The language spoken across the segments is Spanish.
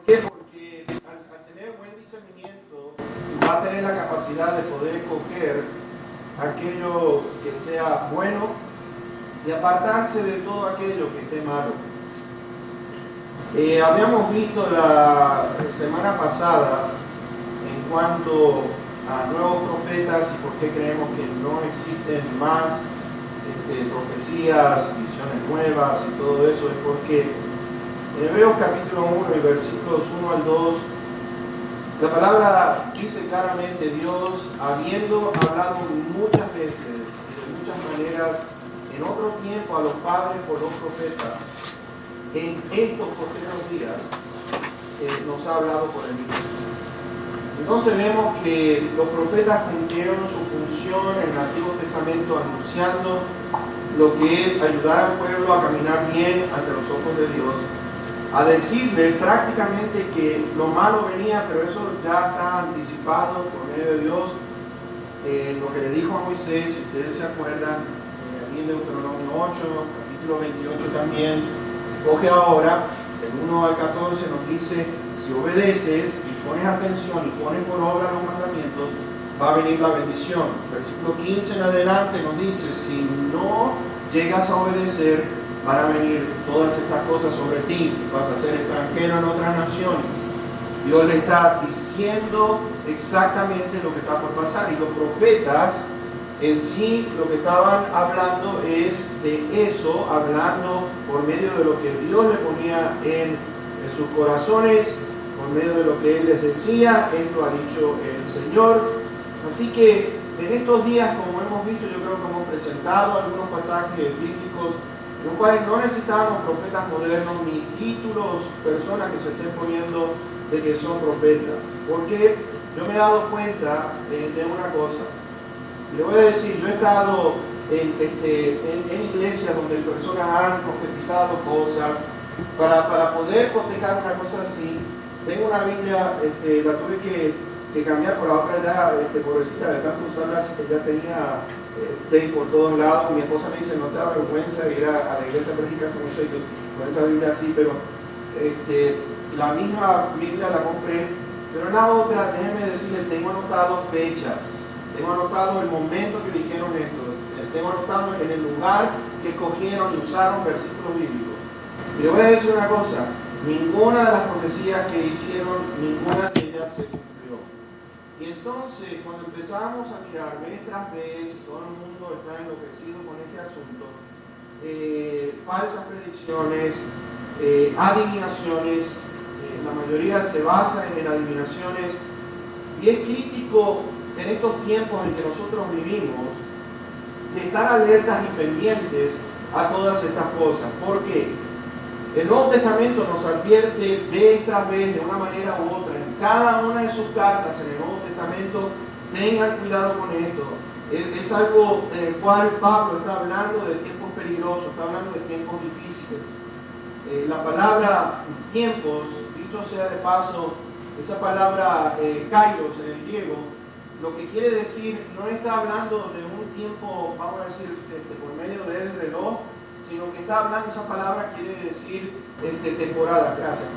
Porque al tener buen discernimiento, va a tener la capacidad de poder escoger aquello que sea bueno y apartarse de todo aquello que esté malo. Habíamos visto la semana pasada en cuanto a nuevos profetas y por qué creemos que no existen más profecías, visiones nuevas y todo eso, es porque en Hebreos capítulo 1 y versículos 1 al 2, la palabra dice claramente: Dios, habiendo hablado muchas veces y de muchas maneras en otro tiempo a los padres por los profetas, en estos posteriores días nos ha hablado por el Hijo. Entonces vemos que los profetas cumplieron su función en el Antiguo Testamento anunciando lo que es ayudar al pueblo a caminar bien ante los ojos de Dios, a decirle prácticamente que lo malo venía, pero eso ya está anticipado por medio de Dios. Lo que le dijo a Moisés, si ustedes se acuerdan, en Deuteronomio 8, capítulo 28 también, coge ahora, del 1 al 14 nos dice: si obedeces y pones atención y pones por obra los mandamientos, va a venir la bendición. Versículo 15 en adelante nos dice: si no llegas a obedecer, van a venir todas estas cosas sobre ti, vas a ser extranjero en otras naciones. Dios le está diciendo exactamente lo que está por pasar, y los profetas en sí lo que estaban hablando es de eso, hablando por medio de lo que Dios le ponía en sus corazones, por medio de lo que Él les decía. Esto ha dicho el Señor. Así que en estos días, como hemos visto, yo creo que hemos presentado algunos pasajes bíblicos en los cuales no necesitamos profetas modernos ni títulos, personas que se estén poniendo de que son profetas. Porque yo me he dado cuenta de una cosa. Le voy a decir, yo he estado en iglesias donde personas han profetizado cosas. Para poder cotejar una cosa así, tengo una Biblia, la tuve que cambiar por la otra ya, pobrecita, de tanto usarla, así que ya tenía tape por todos lados. Mi esposa me dice: no te da vergüenza ir a la iglesia a predicar con esa Biblia así, pero la misma Biblia la compré, pero en la otra, déjenme decirle, tengo anotado fechas, tengo anotado el momento que dijeron esto, tengo anotado en el lugar que escogieron y usaron versículos bíblicos. Y le voy a decir una cosa: ninguna de las profecías que hicieron, ninguna de ellas se cumplió. Y entonces, cuando empezamos a mirar mes tras mes, y todo el mundo está enloquecido con este asunto, falsas predicciones, adivinaciones, la mayoría se basa en adivinaciones, y es crítico en estos tiempos en que nosotros vivimos de estar alertas y pendientes a todas estas cosas. ¿Por qué? El Nuevo Testamento nos advierte vez tras vez, de una manera u otra, en cada una de sus cartas en el Nuevo Testamento: tengan cuidado con esto. Es algo en el cual Pablo está hablando de tiempos peligrosos, está hablando de tiempos difíciles. La palabra tiempos, dicho sea de paso, esa palabra kairos en el griego, lo que quiere decir, no está hablando de un tiempo, vamos a decir, por medio del reloj, sino que está hablando, esa palabra quiere decir temporada. Gracias,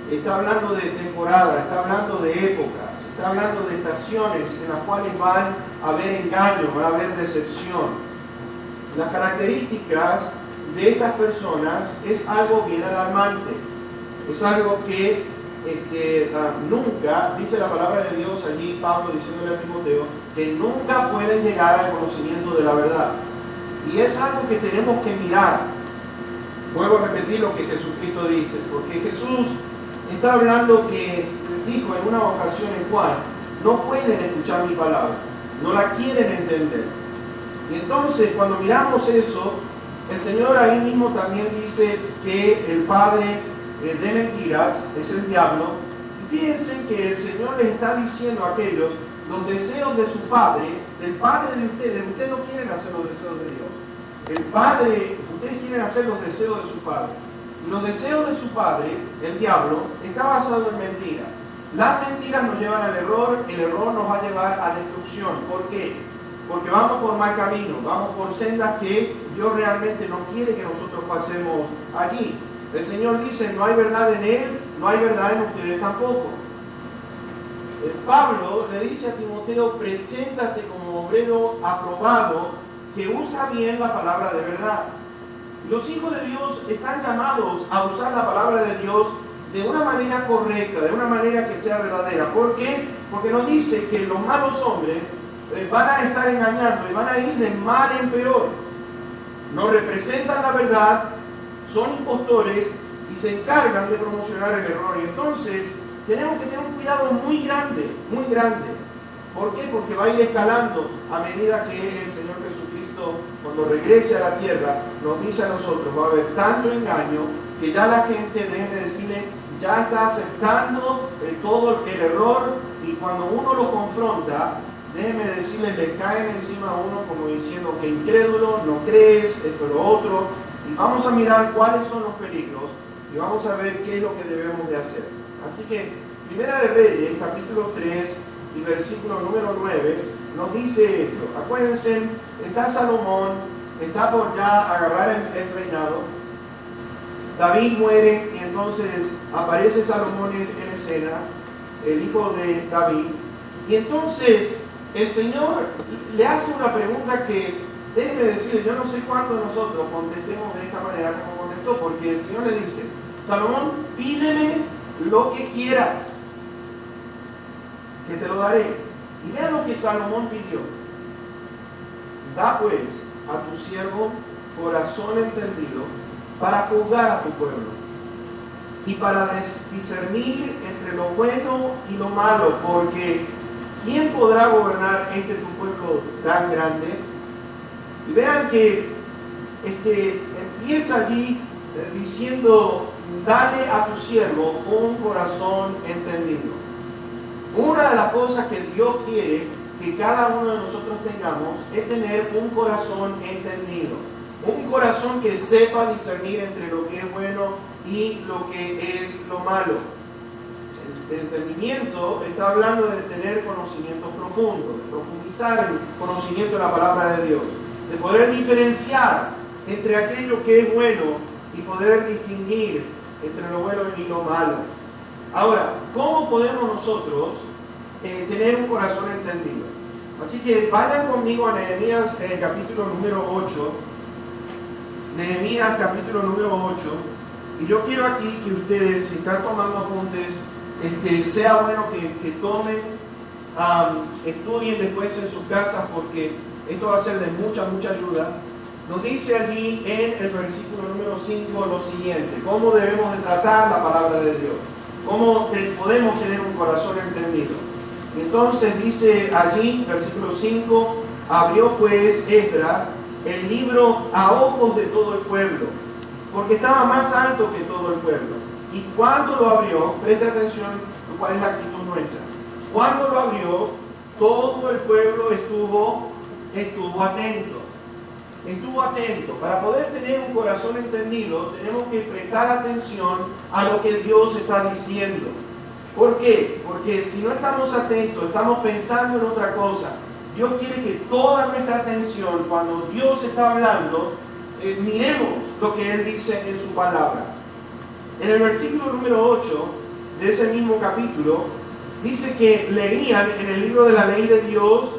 está hablando de temporada, está hablando de épocas, está hablando de estaciones en las cuales van a haber engaño, va a haber decepción. Las características de estas personas es algo bien alarmante, es algo que nunca, dice la palabra de Dios allí, Pablo diciéndole a Timoteo, que nunca pueden llegar al conocimiento de la verdad. Y es algo que tenemos que mirar. Vuelvo a repetir lo que Jesucristo dice, porque Jesús está hablando que dijo en una ocasión en cual no pueden escuchar mi palabra, no la quieren entender. Y entonces, cuando miramos eso, el Señor ahí mismo también dice que el padre de mentiras es el diablo. Y fíjense que el Señor les está diciendo a aquellos: los deseos de su padre, del padre de ustedes no quieren hacer los deseos de Dios. El padre, ustedes quieren hacer los deseos de su padre. Y los deseos de su padre, el diablo, está basado en mentiras. Las mentiras nos llevan al error, el error nos va a llevar a destrucción. ¿Por qué? Porque vamos por mal camino, vamos por sendas que Dios realmente no quiere que nosotros pasemos allí. El Señor dice, no hay verdad en Él, no hay verdad en ustedes tampoco. Pablo le dice a Timoteo, preséntate como obrero aprobado, que usa bien la palabra de verdad. Los hijos de Dios están llamados a usar la palabra de Dios de una manera correcta, de una manera que sea verdadera. ¿Por qué? Porque nos dice que los malos hombres van a estar engañando y van a ir de mal en peor. No representan la verdad, son impostores y se encargan de promocionar el error. Y entonces tenemos que tener un cuidado muy grande, muy grande. ¿Por qué? Porque va a ir escalando a medida que el Señor Jesucristo, cuando regrese a la tierra, nos dice a nosotros, va a haber tanto engaño que ya la gente, déjenme decirle, ya está aceptando todo el error, y cuando uno lo confronta, déjenme decirle, le caen encima a uno como diciendo que incrédulo, no crees, esto lo otro, y vamos a mirar cuáles son los peligros y vamos a ver qué es lo que debemos de hacer. Así que, Primera de Reyes, capítulo 3 y versículo número 9, nos dice esto. Acuérdense, está Salomón, está por ya agarrar el reinado. David muere y entonces aparece Salomón en escena, el hijo de David. Y entonces el Señor le hace una pregunta que, déjenme decirle, yo no sé cuántos de nosotros contestemos de esta manera como contestó, porque el Señor le dice, Salomón, pídeme lo que quieras, que te lo daré. Y vean lo que Salomón pidió. Da pues a tu siervo corazón entendido para juzgar a tu pueblo y para discernir entre lo bueno y lo malo, porque ¿quién podrá gobernar tu pueblo tan grande? Y vean que empieza allí diciendo, dale a tu siervo un corazón entendido. Una de las cosas que Dios quiere que cada uno de nosotros tengamos es tener un corazón entendido. Un corazón que sepa discernir entre lo que es bueno y lo que es lo malo. El entendimiento está hablando de tener conocimientos profundos, de profundizar en conocimiento de la palabra de Dios, de poder diferenciar entre aquello que es bueno y poder distinguir entre lo bueno y lo malo. Ahora, ¿cómo podemos nosotros tener un corazón entendido? Así que vayan conmigo a Nehemías capítulo número 8. Nehemías capítulo número 8. Y yo quiero aquí que ustedes, si están tomando apuntes, sea bueno que tomen, estudien después en sus casas, porque esto va a ser de mucha ayuda. Nos dice allí en el versículo número 5 lo siguiente: cómo debemos de tratar la palabra de Dios, cómo podemos tener un corazón entendido. Entonces dice allí, versículo 5, abrió pues Esdras el libro a ojos de todo el pueblo, porque estaba más alto que todo el pueblo. Y cuando lo abrió, preste atención cuál es la actitud nuestra. Cuando lo abrió, todo el pueblo estuvo atento. Estuvo atento. Para poder tener un corazón entendido, tenemos que prestar atención a lo que Dios está diciendo. ¿Por qué? Porque si no estamos atentos, estamos pensando en otra cosa. Dios quiere que toda nuestra atención, cuando Dios está hablando, miremos lo que Él dice en su palabra. En el versículo número 8 de ese mismo capítulo, dice que leían en el libro de la ley de Dios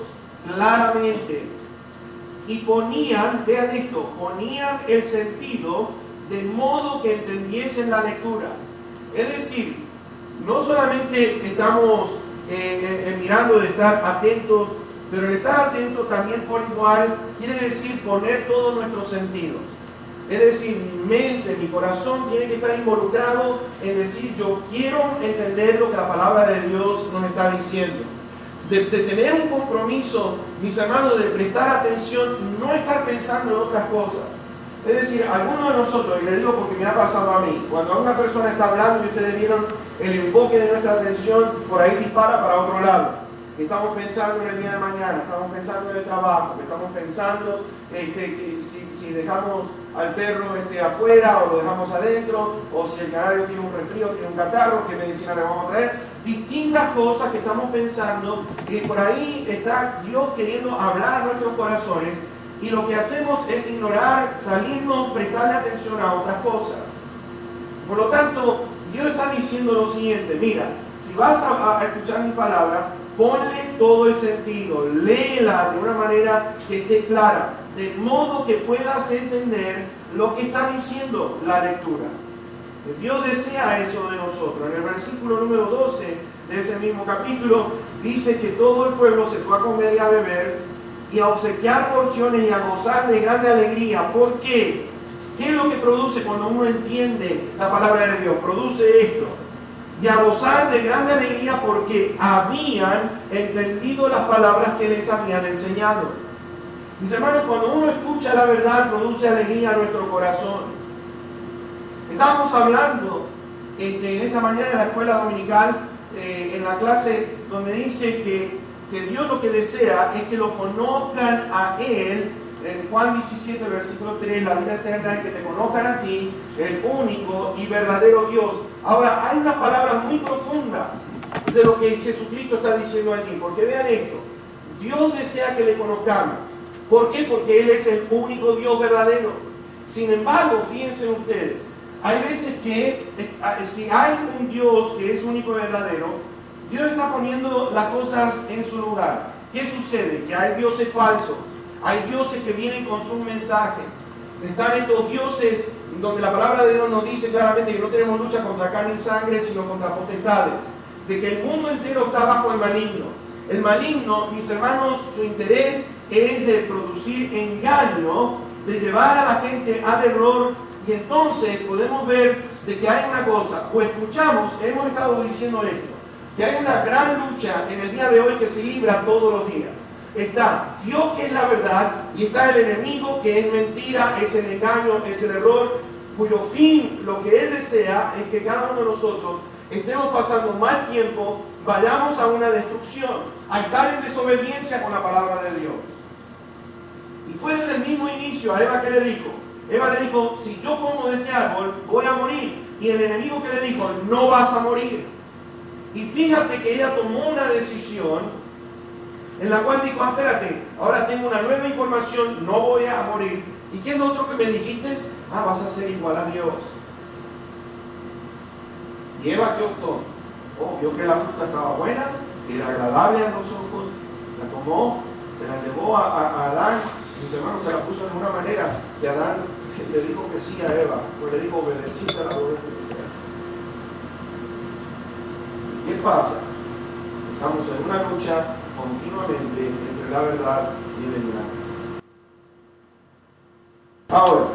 claramente. Y ponían, vean esto, ponían el sentido de modo que entendiesen la lectura. Es decir, no solamente estamos mirando de estar atentos, pero el estar atento también por igual quiere decir poner todos nuestros sentidos. Es decir, mi mente, mi corazón tiene que estar involucrado en decir, yo quiero entender lo que la palabra de Dios nos está diciendo. De tener un compromiso, mis hermanos, de prestar atención, no estar pensando en otras cosas. Es decir, algunos de nosotros, y le digo porque me ha pasado a mí, cuando una persona está hablando y ustedes vieron el enfoque de nuestra atención, por ahí dispara para otro lado. Estamos pensando en el día de mañana, estamos pensando en el trabajo, estamos pensando que si dejamos al perro afuera o lo dejamos adentro, o si el canario tiene un resfrío, tiene un catarro, qué medicina le vamos a traer. Distintas cosas que estamos pensando, y por ahí está Dios queriendo hablar a nuestros corazones, y lo que hacemos es ignorar, salirnos, prestarle atención a otras cosas. Por lo tanto, Dios está diciendo lo siguiente: mira, si vas a escuchar mi palabra, ponle todo el sentido, léela de una manera que esté clara, de modo que puedas entender lo que está diciendo la lectura. Dios desea eso de nosotros. En el versículo número 12 de ese mismo capítulo dice que todo el pueblo se fue a comer y a beber y a obsequiar porciones y a gozar de grande alegría. ¿Por qué? ¿Qué es lo que produce cuando uno entiende la palabra de Dios? Produce esto: y a gozar de grande alegría porque habían entendido las palabras que les habían enseñado. Mis hermanos, cuando uno escucha la verdad, produce alegría a nuestro corazón. Estábamos hablando en esta mañana en la escuela dominical, en la clase donde dice que Dios lo que desea es que lo conozcan a Él. En Juan 17, versículo 3, la vida eterna es que te conozcan a ti, el único y verdadero Dios. Ahora, hay una palabra muy profunda de lo que Jesucristo está diciendo allí, porque vean esto: Dios desea que le conozcamos. ¿Por qué? Porque Él es el único Dios verdadero. Sin embargo, fíjense ustedes, hay veces que si hay un Dios que es único y verdadero, Dios está poniendo las cosas en su lugar. ¿Qué sucede? Que hay dioses falsos, hay dioses que vienen con sus mensajes. Están estos dioses donde la palabra de Dios nos dice claramente que no tenemos lucha contra carne y sangre, sino contra potestades. De que el mundo entero está bajo el maligno. El maligno, mis hermanos, su interés es de producir engaño, de llevar a la gente al error. Y entonces podemos ver de que hay una cosa, o escuchamos, hemos estado diciendo esto, que hay una gran lucha en el día de hoy que se libra todos los días. Está Dios, que es la verdad, y está el enemigo, que es mentira, es el engaño, es el error, cuyo fin, lo que Él desea, es que cada uno de nosotros estemos pasando mal tiempo, vayamos a una destrucción, a estar en desobediencia con la palabra de Dios. Y fue desde el mismo inicio a Eva que le dijo. Eva le dijo: si yo como de este árbol, voy a morir. Y el enemigo que le dijo: no vas a morir. Y fíjate que ella tomó una decisión en la cual dijo: espérate, ahora tengo una nueva información, no voy a morir. ¿Y qué es lo otro que me dijiste? Vas a ser igual a Dios. ¿Y Eva qué optó? Vio que la fruta estaba buena, que era agradable a los ojos, la tomó, se la llevó a Adán. Mis hermanos, se la puso de una manera que Adán le dijo que sí a Eva, pues le dijo: obedeciste a la voz de tu mujer. ¿Qué pasa? Estamos en una lucha continuamente entre la verdad y el engaño. Ahora,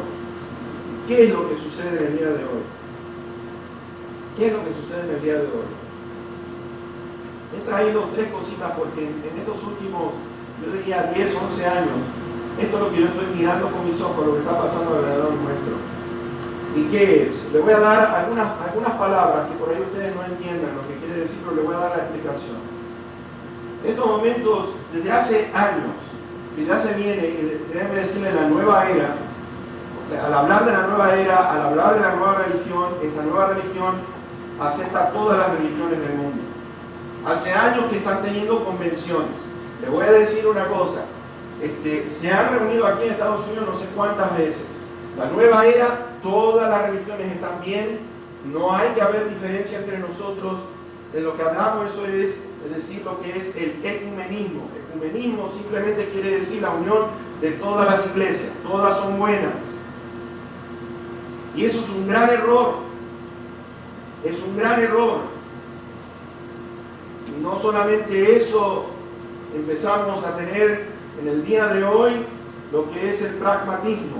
¿qué es lo que sucede en el día de hoy? ¿Qué es lo que sucede en el día de hoy? He traído tres cositas porque en estos últimos, yo diría 10, 11 años, esto es lo que yo estoy mirando con mis ojos, lo que está pasando alrededor nuestro. ¿Y qué es? Le voy a dar algunas palabras que por ahí ustedes no entiendan lo que quiere decir, pero le voy a dar la explicación. En estos momentos, desde hace años, y ya se viene, déjenme decirle, la nueva era. Al hablar de la nueva era, al hablar de la nueva religión, esta nueva religión acepta todas las religiones del mundo. Hace años que están teniendo convenciones. Les voy a decir una cosa. Se han reunido aquí en Estados Unidos no sé cuántas veces. La nueva era, todas las religiones están bien, no hay que haber diferencia entre nosotros. De lo que hablamos, eso es decir, lo que es el ecumenismo. Ecumenismo simplemente quiere decir la unión de todas las iglesias, todas son buenas. Y eso es un gran error. Es un gran error. Y no solamente eso, empezamos a tener en el día de hoy lo que es el pragmatismo.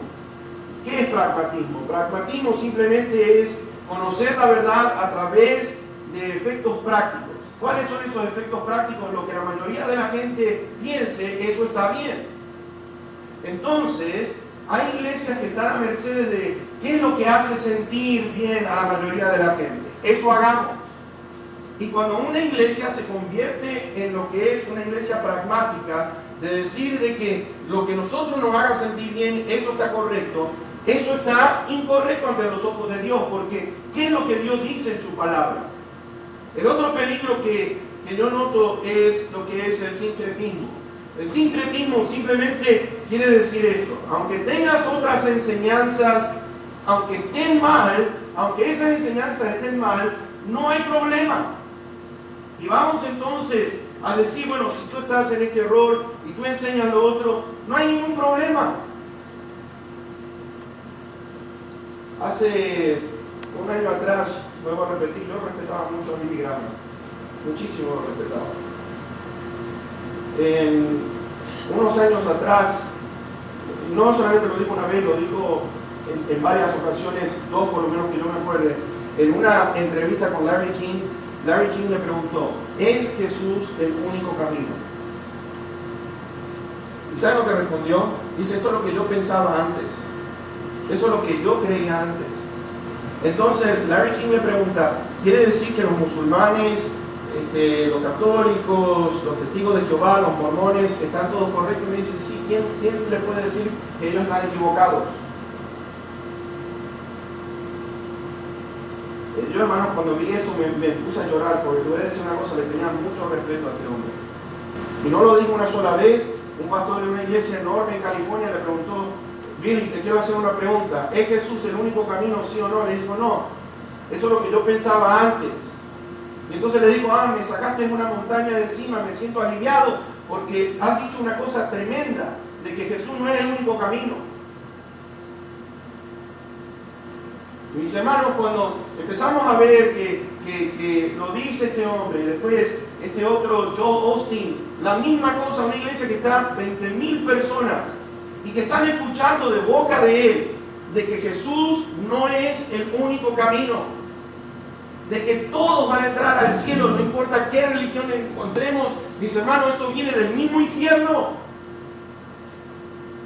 ¿Qué es pragmatismo? Pragmatismo simplemente es conocer la verdad a través de efectos prácticos. ¿Cuáles son esos efectos prácticos? Lo que la mayoría de la gente piense, eso está bien. Entonces, hay iglesias que están a merced de qué es lo que hace sentir bien a la mayoría de la gente. Eso hagamos. Y cuando una iglesia se convierte en lo que es una iglesia pragmática, de decir de que lo que nosotros nos haga sentir bien, eso está correcto, eso está incorrecto ante los ojos de Dios, porque ¿qué es lo que Dios dice en su palabra? El otro peligro que yo noto es lo que es el sincretismo. El sincretismo simplemente quiere decir esto: aunque tengas otras enseñanzas, aunque estén mal, aunque esas enseñanzas estén mal, no hay problema. Y vamos entonces a decir, bueno, si tú estás en este error y tú enseñas lo otro, no hay ningún problema. Hace un año atrás, vuelvo a repetir, yo respetaba mucho a Billy Graham, muchísimo lo respetaba. En unos años atrás, no solamente lo dijo una vez, lo dijo en varias ocasiones, dos por lo menos que yo me acuerde, en una entrevista con Larry King le preguntó, ¿es Jesús el único camino? ¿Y saben lo que respondió? Dice, eso es lo que yo pensaba antes. Eso es lo que yo creía antes. Entonces Larry King le pregunta, ¿quiere decir que los musulmanes, los católicos, los testigos de Jehová, los mormones, están todos correctos? Y me dice, sí, ¿quién le puede decir que ellos están equivocados? Yo, hermanos, cuando vi eso me puse a llorar, porque te voy a decir una cosa, le tenía mucho respeto a este hombre. Y no lo digo una sola vez. Un pastor de una iglesia enorme en California le preguntó, Billy, te quiero hacer una pregunta, ¿es Jesús el único camino, sí o no? Le dijo, no, eso es lo que yo pensaba antes. Y entonces le dijo, me sacaste en una montaña de encima, me siento aliviado, porque has dicho una cosa tremenda, de que Jesús no es el único camino. Mis hermanos, cuando empezamos a ver que lo dice este hombre, y después este otro, Joel Osteen, la misma cosa, una iglesia que está 20,000 personas, y que están escuchando de boca de él, de que Jesús no es el único camino, de que todos van a entrar al cielo, no importa qué religión encontremos. Mis hermanos, eso viene del mismo infierno.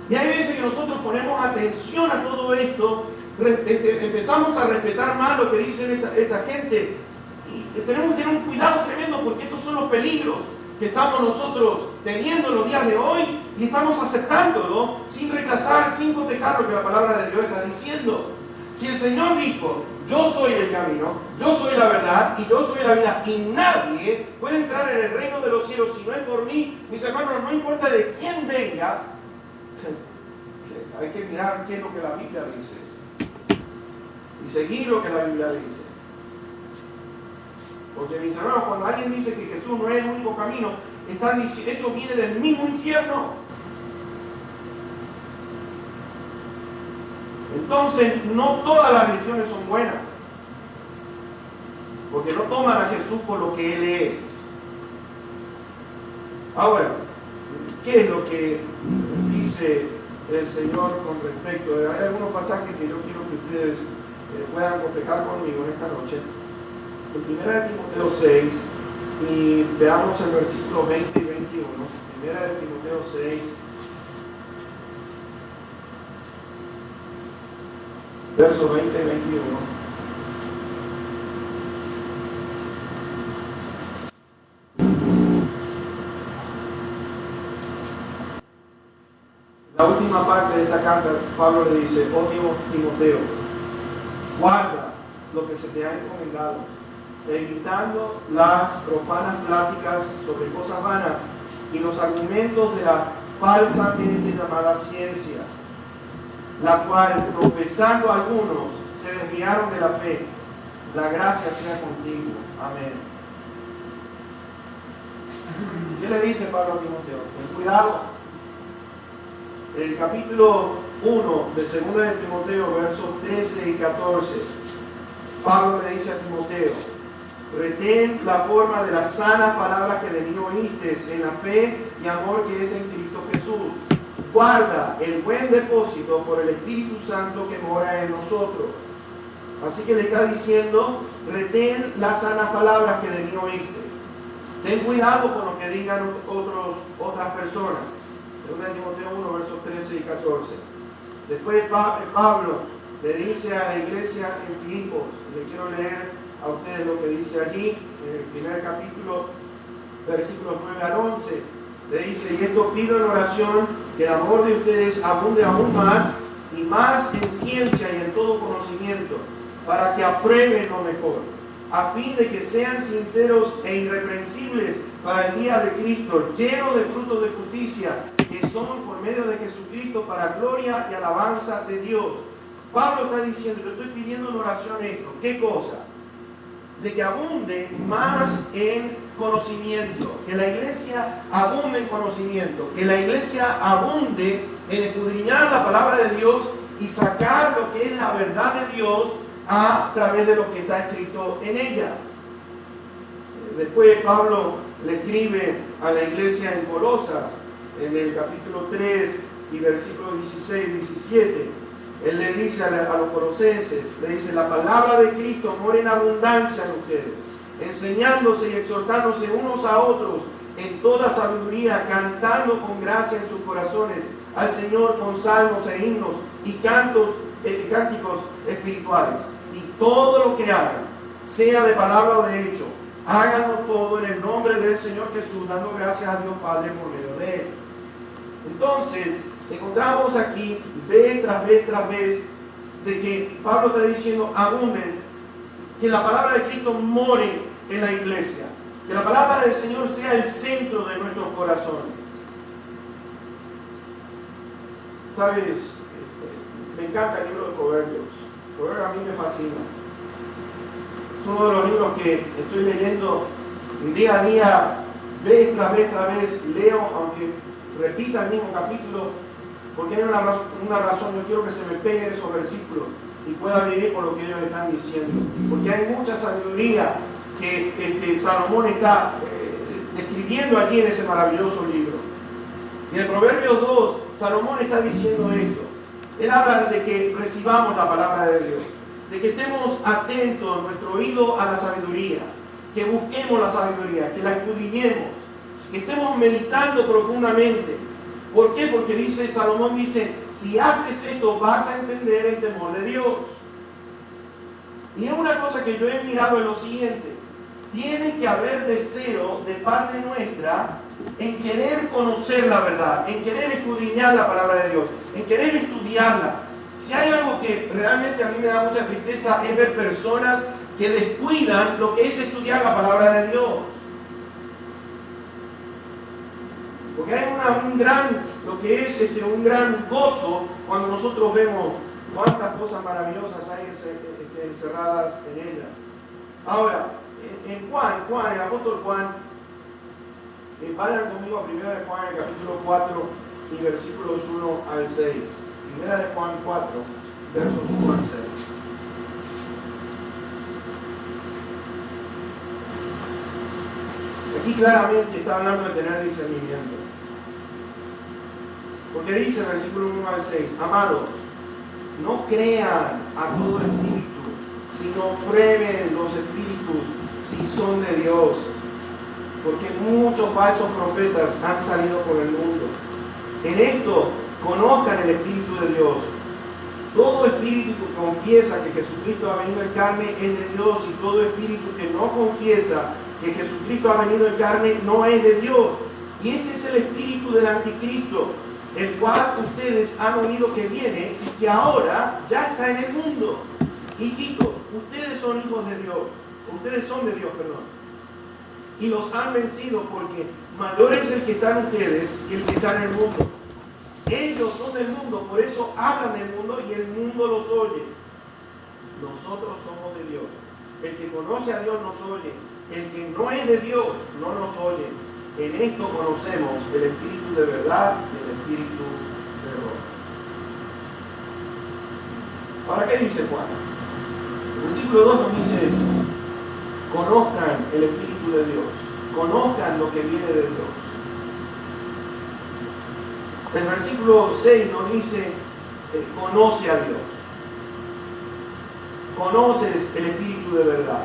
Y hay veces que nosotros ponemos atención a todo esto, empezamos a respetar más lo que dicen esta gente, y tenemos que tener un cuidado tremendo, porque estos son los peligros que estamos nosotros teniendo en los días de hoy, y estamos aceptándolo sin rechazar, sin cotejar lo que la palabra de Dios está diciendo. Si el Señor dijo, yo soy el camino, yo soy la verdad y yo soy la vida, y nadie puede entrar en el reino de los cielos si no es por mí, mis hermanos, no importa de quién venga, hay que mirar qué es lo que la Biblia dice y seguir lo que la Biblia dice. Porque, mis hermanos, cuando alguien dice que Jesús no es el único camino, eso viene del mismo infierno. Entonces, no todas las religiones son buenas, porque no toman a Jesús por lo que Él es. Ahora, ¿qué es lo que dice el Señor con respecto? Hay algunos pasajes que yo quiero que ustedes puedan cotejar conmigo en esta noche. En 1 Timoteo 6, y veamos el versículo 20 y 21. 1 Timoteo 6, versos 20 y 21. La última parte de esta carta, Pablo le dice, oh Timoteo, guarda lo que se te ha encomendado, evitando las profanas pláticas sobre cosas vanas y los argumentos de la falsamente llamada ciencia, la cual, profesando algunos, se desviaron de la fe. La gracia sea contigo. Amén. ¿Qué le dice Pablo a Timoteo? Ten cuidado. El capítulo 1 de 2 de Timoteo, versos 13 y 14, Pablo le dice a Timoteo, retén la forma de las sanas palabras que de mí oíste, en la fe y amor que es en Cristo Jesús. Guarda el buen depósito por el Espíritu Santo que mora en nosotros. Así que le está diciendo, retén las sanas palabras que de mí oíste. Ten cuidado con lo que digan otras personas. 2 Timoteo 1, versos 13 y 14. Después Pablo le dice a la iglesia en Filipos, le quiero leer a ustedes lo que dice allí, en el primer capítulo, versículos 9 al 11. Le dice, y esto pido en oración, que el amor de ustedes abunde aún más, y más en ciencia y en todo conocimiento, para que aprueben lo mejor, a fin de que sean sinceros e irreprensibles para el día de Cristo, llenos de frutos de justicia, que son por medio de Jesucristo para gloria y alabanza de Dios. Pablo está diciendo, yo estoy pidiendo en oración esto. ¿Qué cosa? De que abunde más en conocimiento, que la iglesia abunde en conocimiento, que la iglesia abunde en escudriñar la palabra de Dios y sacar lo que es la verdad de Dios a través de lo que está escrito en ella. Después Pablo le escribe a la iglesia en Colosas, en el capítulo 3 y versículos 16 y 17. Él le dice a los colosenses, le dice, la palabra de Cristo mora en abundancia en ustedes, enseñándose y exhortándose unos a otros en toda sabiduría, cantando con gracia en sus corazones al Señor con salmos e himnos y cánticos espirituales. Y todo lo que hagan, sea de palabra o de hecho, háganlo todo en el nombre del Señor Jesús, dando gracias a Dios Padre por medio de Él. Entonces, encontramos aquí, vez tras vez tras vez, de que Pablo está diciendo, abunden, que la palabra de Cristo more en la iglesia, que la palabra del Señor sea el centro de nuestros corazones. ¿Sabes? Me encanta el libro de Proverbios. Proverbios a mí me fascina. Es uno de los libros que estoy leyendo día a día, vez tras vez, leo, aunque repita el mismo capítulo, porque hay una razón. Yo quiero que se me peguen esos versículos y pueda vivir por lo que ellos están diciendo, porque hay mucha sabiduría que Salomón está describiendo aquí en ese maravilloso libro. Y en el Proverbios 2, Salomón está diciendo esto. Él habla de que recibamos la palabra de Dios, de que estemos atentos, nuestro oído a la sabiduría, que busquemos la sabiduría, que la escudriñemos, que estemos meditando profundamente. ¿Por qué? Porque dice Salomón, dice, si haces esto vas a entender el temor de Dios. Y es una cosa que yo he mirado en lo siguiente: tiene que haber deseo de parte nuestra en querer conocer la verdad, en querer escudriñar la palabra de Dios, en querer estudiarla. Si hay algo que realmente a mí me da mucha tristeza es ver personas que descuidan lo que es estudiar la palabra de Dios. Porque hay un gran gozo cuando nosotros vemos cuántas cosas maravillosas hay encerradas en ellas. Ahora, en Juan, el apóstol Juan, vayan conmigo a 1 de Juan, el capítulo 4 y versículos 1 al 6. 1 de Juan 4, versos 1 al 6. Aquí claramente está hablando de tener discernimiento. Porque dice en versículo 1 al 6, amados, no crean a todo espíritu, sino prueben los espíritus si son de Dios. Porque muchos falsos profetas han salido por el mundo. En esto, conozcan el Espíritu de Dios. Todo espíritu que confiesa que Jesucristo ha venido en carne es de Dios, y todo espíritu que no confiesa que Jesucristo ha venido en carne no es de Dios. Y este es el espíritu del anticristo, el cual ustedes han oído que viene y que ahora ya está en el mundo. Hijitos, ustedes son hijos de Dios. Ustedes son de Dios, perdón. Y los han vencido, porque mayor es el que está en ustedes que el que está en el mundo. Ellos son del mundo, por eso hablan del mundo y el mundo los oye. Nosotros somos de Dios. El que conoce a Dios nos oye. El que no es de Dios no nos oye. En esto conocemos el espíritu de verdad y el espíritu de error. Ahora, ¿qué dice Juan? El versículo 2 nos dice: conozcan el espíritu de Dios, conozcan lo que viene de Dios. El versículo 6 nos dice: conoce a Dios, conoces el espíritu de verdad.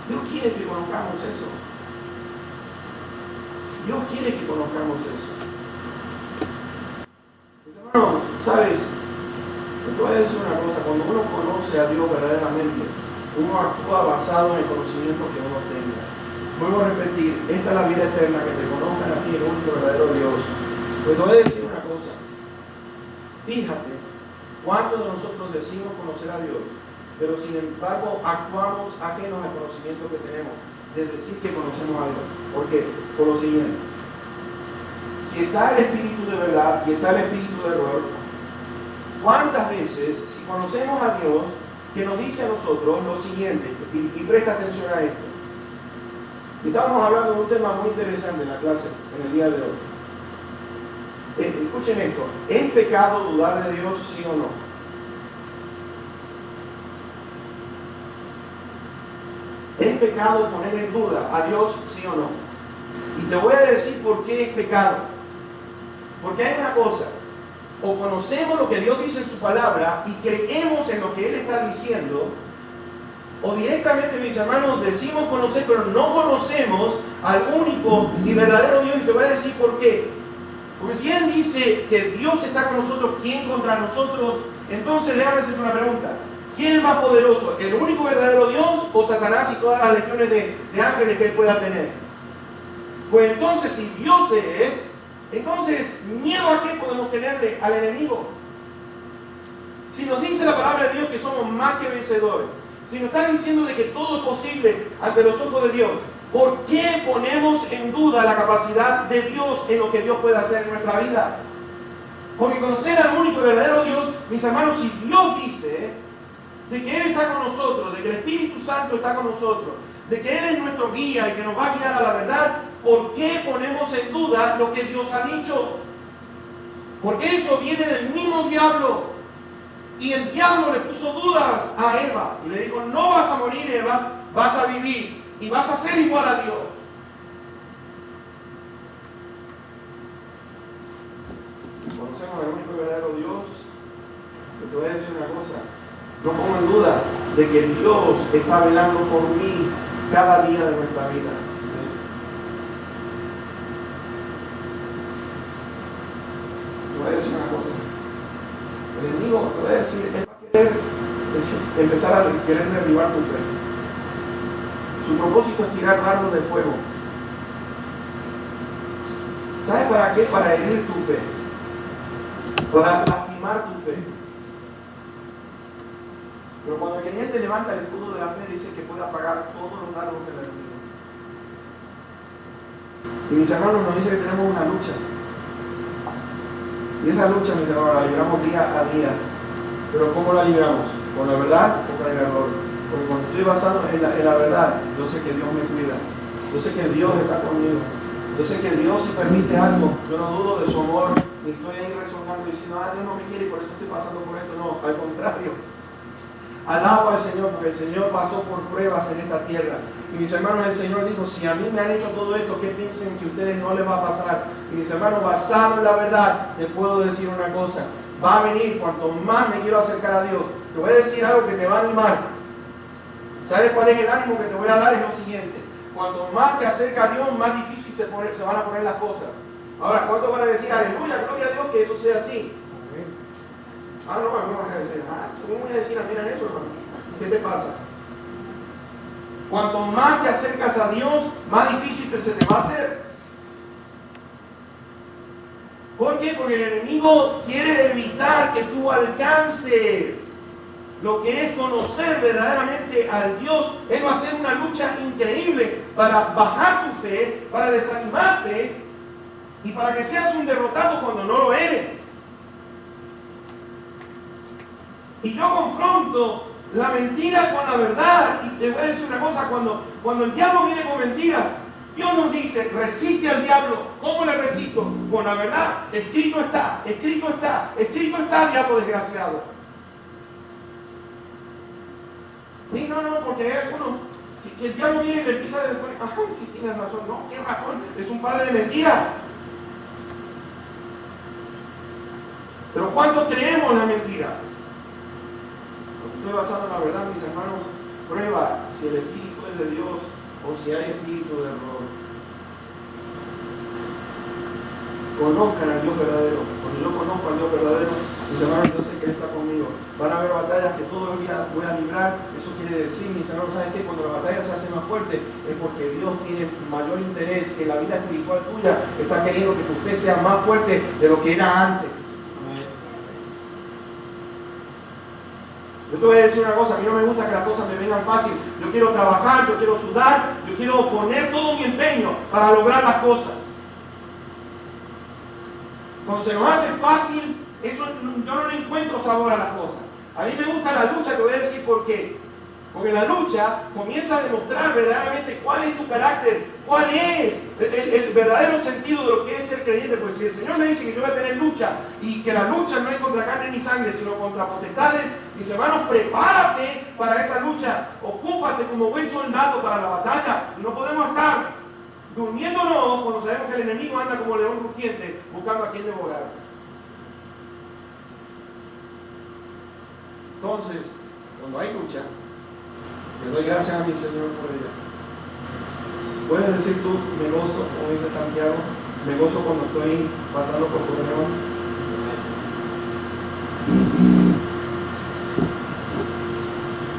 Dios quiere que conozcamos eso. Dios quiere que conozcamos eso. Mis hermanos, ¿sabes? Te voy a decir una cosa: cuando uno conoce a Dios verdaderamente, uno actúa basado en el conocimiento que uno tenga. Vuelvo a repetir, esta es la vida eterna, que te conozcan a ti, el único verdadero Dios. Pero te voy a decir una cosa: fíjate cuántos de nosotros decimos conocer a Dios, pero sin embargo actuamos ajenos al conocimiento que tenemos de decir que conocemos a Dios. ¿Por qué? Por lo siguiente: si está el espíritu de verdad y está el espíritu de error, ¿Cuántas veces, si conocemos a Dios, que nos dice a nosotros lo siguiente, y presta atención a esto? Estábamos hablando de un tema muy interesante en la clase, en el día de hoy. Escuchen esto, ¿es pecado dudar de Dios, sí o no? ¿Es pecado poner en duda a Dios, sí o no? Y te voy a decir por qué es pecado. Porque hay una cosa, o conocemos lo que Dios dice en su palabra y creemos en lo que Él está diciendo, o directamente, mis hermanos, decimos conocer, pero no conocemos al único y verdadero Dios. Y te voy a decir por qué. Porque si Él dice que Dios está con nosotros, ¿quién contra nosotros? Entonces déjame hacerte una pregunta. ¿Quién es más poderoso? ¿El único verdadero Dios o Satanás y todas las legiones de ángeles que Él pueda tener? Pues entonces, si Dios es, entonces, ¿miedo a qué podemos tenerle al enemigo? Si nos dice la palabra de Dios que somos más que vencedores, si nos está diciendo de que todo es posible ante los ojos de Dios, ¿por qué ponemos en duda la capacidad de Dios en lo que Dios puede hacer en nuestra vida? Porque conocer al único y verdadero Dios, mis hermanos, si Dios dice de que Él está con nosotros, de que el Espíritu Santo está con nosotros, de que Él es nuestro guía y que nos va a guiar a la verdad, ¿por qué ponemos en duda lo que Dios ha dicho? Porque eso viene del mismo diablo. Y el diablo le puso dudas a Eva y le dijo, no vas a morir, Eva, vas a vivir y vas a ser igual a Dios. Conocemos al único y verdadero Dios. Yo te voy a decir una cosa, no pongo en duda de que Dios está velando por mí cada día de nuestra vida. Te voy a decir una cosa. El enemigo, te voy a decir, él va a querer empezar a querer derribar tu fe. Su propósito es tirar dardos de fuego. ¿Sabes para qué? Para herir tu fe. Para lastimar tu fe. Pero cuando el creyente levanta el escudo de la fe, dice que puede apagar todos los dardos del enemigo. Y mis hermanos nos dice que tenemos una lucha. Y esa lucha, mis hermanos, la libramos día a día. Pero ¿cómo la libramos? ¿Con la verdad o con el error? Porque cuando estoy basado en la verdad, yo sé que Dios me cuida. Yo sé que Dios está conmigo. Yo sé que Dios, si permite algo, yo no dudo de su amor. Ni estoy ahí rezongando diciendo, Dios no me quiere y por eso estoy pasando por esto. No, al contrario. Alabo al Señor, porque el Señor pasó por pruebas en esta tierra. Y mis hermanos, el Señor dijo, si a mí me han hecho todo esto, ¿qué piensen que a ustedes no les va a pasar? Y mis hermanos, basado en la verdad, les puedo decir una cosa. Va a venir cuanto más me quiero acercar a Dios. Te voy a decir algo que te va a animar. ¿Sabes cuál es el ánimo que te voy a dar? Es lo siguiente. Cuanto más te acerca a Dios, más difícil se van a poner las cosas. Ahora, ¿cuántos van a decir, aleluya, gloria a Dios, que eso sea así? No, no vas a decir, ¿cómo voy a decir amén a eso, hermano? ¿Qué te pasa? Cuanto más te acercas a Dios, más difícil se te va a hacer. ¿Por qué? Porque el enemigo quiere evitar que tú alcances lo que es conocer verdaderamente al Dios. Él va a hacer una lucha increíble para bajar tu fe, para desanimarte y para que seas un derrotado cuando no lo eres. Y yo confronto la mentira con la verdad. Y te voy a decir una cosa, cuando el diablo viene con mentira, Dios nos dice, resiste al diablo. ¿Cómo le resisto? Con la verdad. Escrito está, escrito está, escrito está, diablo desgraciado. Sí, no, porque hay algunos que el diablo viene y le empieza a decir, sí tienes razón. No, ¿qué razón? Es un padre de mentiras. Pero ¿cuánto creemos las mentiras? Estoy basado en la verdad, mis hermanos. Prueba si el espíritu es de Dios o si hay espíritu de error. Conozcan al Dios verdadero. Cuando yo conozco al Dios verdadero, mis hermanos, yo sé que Él está conmigo. Van a haber batallas que todos los días voy a librar. Eso quiere decir, mis hermanos, ¿saben qué? Cuando la batalla se hace más fuerte es porque Dios tiene mayor interés en la vida espiritual tuya. Está queriendo que tu fe sea más fuerte de lo que era antes. Yo te voy a decir una cosa, a mí no me gusta que las cosas me vengan fácil. Yo quiero trabajar, yo quiero sudar, yo quiero poner todo mi empeño para lograr las cosas. Cuando se nos hace fácil, eso yo no le encuentro sabor a las cosas. A mí me gusta la lucha, te voy a decir por qué. Porque la lucha comienza a demostrar verdaderamente cuál es tu carácter, cuál es el verdadero sentido de lo que es ser creyente. Pues si el Señor me dice que yo voy a tener lucha y que la lucha no es contra carne ni sangre, sino contra potestades, mis hermanos, prepárate para esa lucha, ocúpate como buen soldado para la batalla. No podemos estar durmiéndonos cuando sabemos que el enemigo anda como león rugiente buscando a quien devorar. Entonces, cuando hay lucha, le doy gracias a mi Señor por ella. Puedes decir tú, me gozo, como dice Santiago, me gozo cuando estoy pasando por problemas.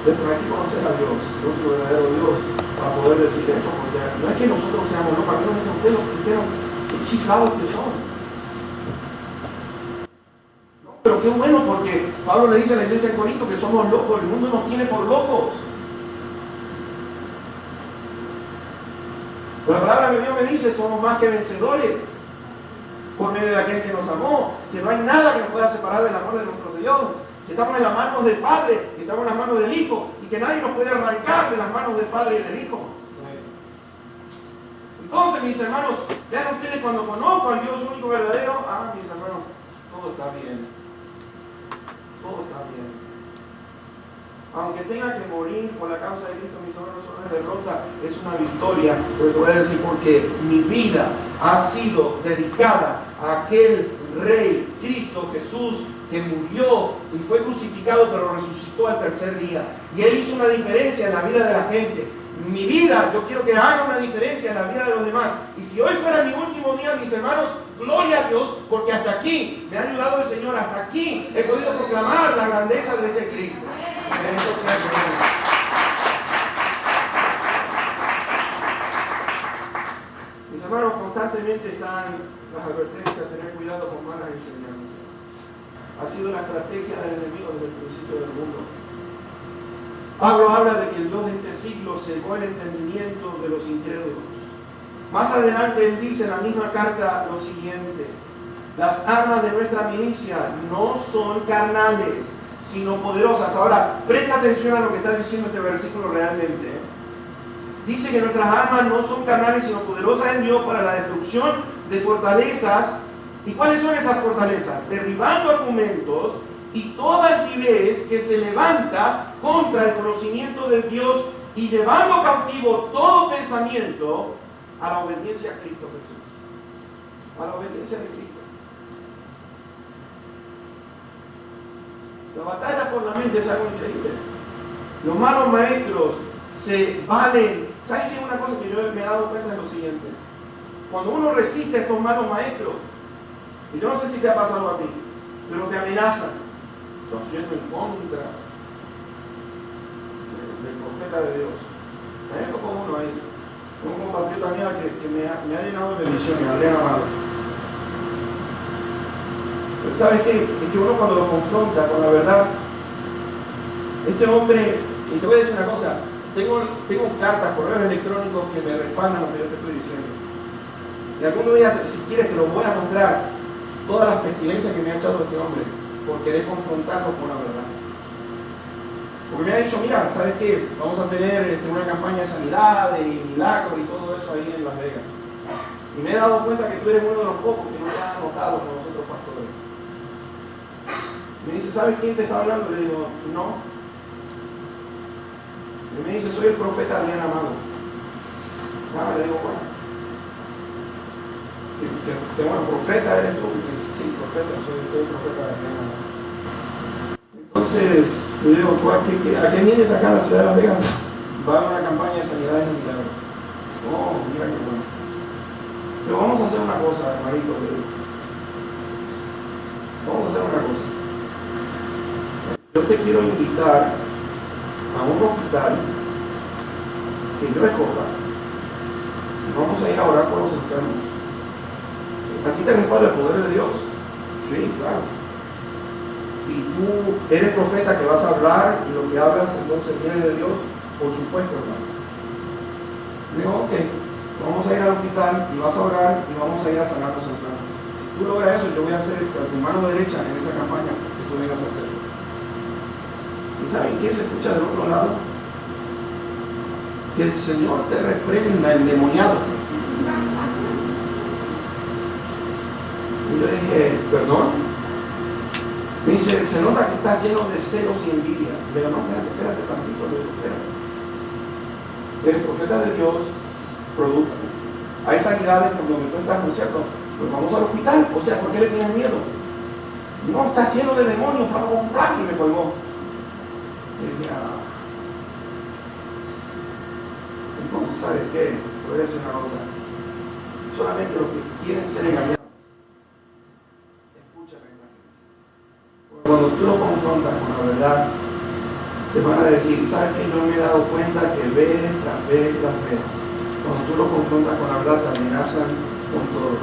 Pero hay que conocer a Dios, nuestro verdadero Dios, para poder decir esto, porque no es que nosotros seamos locos, a mí no me dicen ustedes los cristianos, qué chiflados que son. No, pero qué bueno, porque Pablo le dice a la iglesia en Corinto que somos locos, el mundo nos tiene por locos. La palabra de Dios me dice, somos más que vencedores por medio de aquel que nos amó, que no hay nada que nos pueda separar del amor de nuestro Dios, que estamos en las manos del Padre, que estamos en las manos del Hijo, y que nadie nos puede arrancar de las manos del Padre y del Hijo. Entonces, mis hermanos, vean ustedes, cuando conozco al Dios único verdadero, mis hermanos, todo está bien. Todo está bien. Aunque tenga que morir por la causa de Cristo, mis hermanos, no es derrota, es una victoria. Porque te voy a decir, porque mi vida ha sido dedicada a aquel Rey, Cristo Jesús, que murió y fue crucificado, pero resucitó al tercer día. Y Él hizo una diferencia en la vida de la gente. Mi vida, yo quiero que haga una diferencia en la vida de los demás. Y si hoy fuera mi último día, mis hermanos, gloria a Dios, porque hasta aquí me ha ayudado el Señor, hasta aquí he podido proclamar la grandeza de este Cristo. Mis hermanos, constantemente están las advertencias, tener cuidado con malas enseñanzas. Ha sido la estrategia del enemigo desde el principio del mundo. Pablo habla de que el Dios de este siglo cegó el entendimiento de los incrédulos. Más adelante él dice en la misma carta lo siguiente: las armas de nuestra milicia no son carnales, sino poderosas. Ahora, presta atención a lo que está diciendo este versículo realmente. Dice que nuestras armas no son carnales, sino poderosas en Dios para la destrucción de fortalezas. ¿Y cuáles son esas fortalezas? Derribando argumentos y toda altivez que se levanta contra el conocimiento de Dios y llevando cautivo todo pensamiento a la obediencia a Cristo Jesús. A la obediencia de Cristo. La batalla por la mente es algo increíble. Los malos maestros se valen. ¿Sabes qué? Una cosa que yo me he dado cuenta es lo siguiente. Cuando uno resiste a estos malos maestros, y yo no sé si te ha pasado a ti, pero te amenazan, estás yendo en contra del profeta de Dios. Hay algo como uno ahí, un compatriota mío que me ha llenado de bendiciones, Adrián Amado. Pero ¿sabes qué? Es que uno cuando lo confronta con la verdad, este hombre, y te voy a decir una cosa, tengo cartas, correos electrónicos que me respaldan lo que yo te estoy diciendo. Y algún día, si quieres, te lo voy a mostrar, todas las pestilencias que me ha echado este hombre por querer confrontarlo con la verdad. Porque me ha dicho, mira, ¿sabes qué? Vamos a tener una campaña de sanidad, de milagros y todo eso ahí en Las Vegas. Y me he dado cuenta que tú eres uno de los pocos que no te han anotado con nosotros pastores. Me dice, ¿sabes quién te está hablando? Le digo, no. Y me dice, soy el profeta Adrián Amado. Le digo, bueno. Que bueno, profeta eres tú. Sí, profeta, soy el profeta de Adrián Amado. Entonces, yo digo, ¿a qué vienes acá a la ciudad de Las Vegas? Va a haber una campaña de sanidad y milagros. Oh, mira qué bueno. Pero vamos a hacer una cosa, hermanito. Vamos a hacer una cosa. Yo te quiero invitar a un hospital que yo escoja. Y vamos a ir a orar por los enfermos. Aquí te respalda el poder de Dios. Sí, claro. Y tú eres profeta que vas a hablar y lo que hablas entonces viene de Dios, por supuesto, hermano. Le digo, ok, vamos a ir al hospital y vas a orar y vamos a ir a sanar los enfermos. Si tú logras eso, yo voy a ser tu mano derecha en esa campaña que tú vengas a hacer. ¿Y saben qué se escucha del otro lado? Que el Señor te reprenda, endemoniado. Y yo dije, ¿perdón? Me dice, se nota que estás lleno de celos y envidia. Le digo, no, espérate tantito, le digo, espérate. Eres profeta de Dios, prodúcame. Hay sanidades por donde tú estás, ¿no es cierto? Pues vamos al hospital. O sea, ¿por qué le tienes miedo? No, estás lleno de demonios, y me colgó. Y dije, entonces, ¿sabes qué? Voy a decir una cosa. Solamente los que quieren ser engañados, escúchame. Porque cuando tú lo confrontas con la verdad, te van a decir, ¿sabes qué? Yo me he dado cuenta que vez tras vez tras vez, cuando tú lo confrontas con la verdad, te amenazan con todo.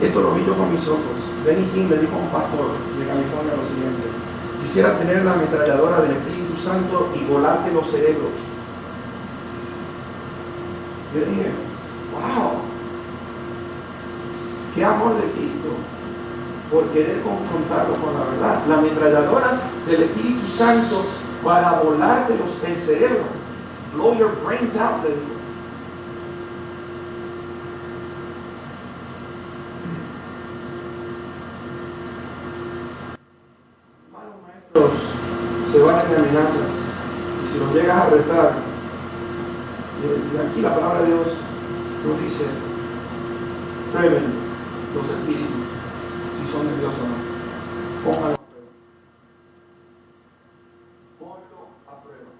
Esto lo vi yo con mis ojos. Benny Hinn le dijo a un pastor de California lo siguiente: quisiera tener la ametralladora del Espíritu Santo y volarte los cerebros. Yo dije, wow, qué amor de Cristo por querer confrontarlo con la verdad. La ametralladora del Espíritu Santo para volarte el cerebro. Blow your brains out, le digo. Hermanos maestros se van de amenazas, y si los llegas a retar, y aquí la palabra de Dios nos dice, prueben los espíritus si son de Dios o no. Pónganlo a prueba. Ponlo a prueba.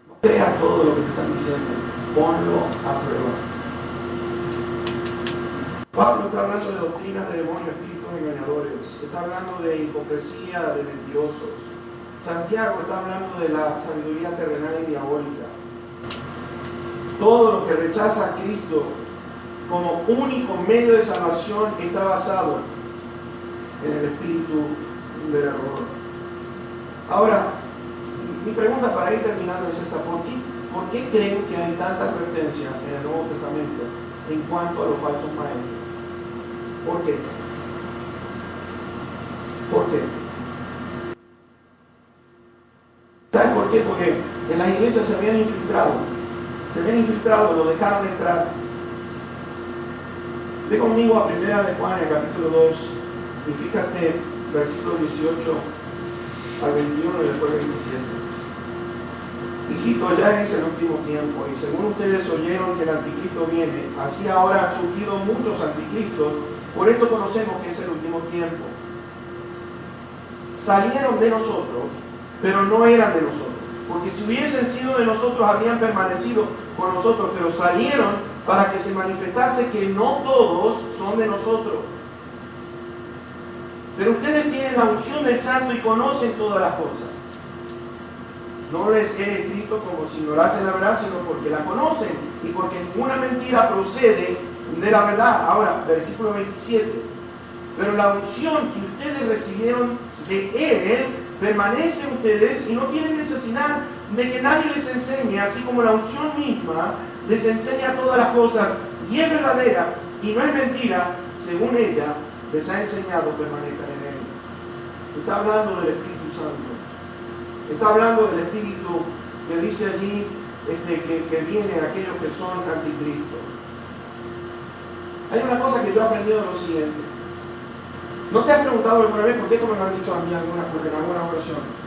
No creas todo lo que te están diciendo. Ponlo a prueba. Pablo está hablando de doctrinas de demonios, espíritus engañadores. Está hablando de hipocresía, de mentirosos. Santiago está hablando de la sabiduría terrenal y diabólica. Todo lo que rechaza a Cristo como único medio de salvación está basado en el espíritu del error. Ahora, mi pregunta para ir terminando es esta: ¿por qué creen que hay tanta advertencia en el Nuevo Testamento en cuanto a los falsos maestros? ¿Por qué? ¿Por qué? ¿Sabes por qué? Porque en las iglesias se habían infiltrado, lo dejaron entrar. Ve conmigo a 1 de Juan, el capítulo 2, y fíjate, versículos 18 al 21 y después 27. Hijitos, ya es el último tiempo, y según ustedes oyeron que el anticristo viene, así ahora han surgido muchos anticristos, por esto conocemos que es el último tiempo. Salieron de nosotros, pero no eran de nosotros, porque si hubiesen sido de nosotros habrían permanecido con nosotros, pero salieron para que se manifestase que no todos son de nosotros. Pero ustedes tienen la unción del Santo y conocen todas las cosas. No les he escrito como si ignorasen la verdad, sino porque la conocen y porque ninguna mentira procede de la verdad. Ahora, versículo 27. Pero la unción que ustedes recibieron de Él permanece en ustedes y no tienen necesidad de que nadie les enseñe, así como la unción misma les enseña todas las cosas y es verdadera y no es mentira, según ella les ha enseñado, permanezcan en Él. Está hablando del Espíritu Santo. Está hablando del Espíritu que dice allí que viene a aquellos que son anticristos. Hay una cosa que yo he aprendido de lo siguiente. ¿No te has preguntado alguna vez por qué esto me lo han dicho a mí en alguna ocasión?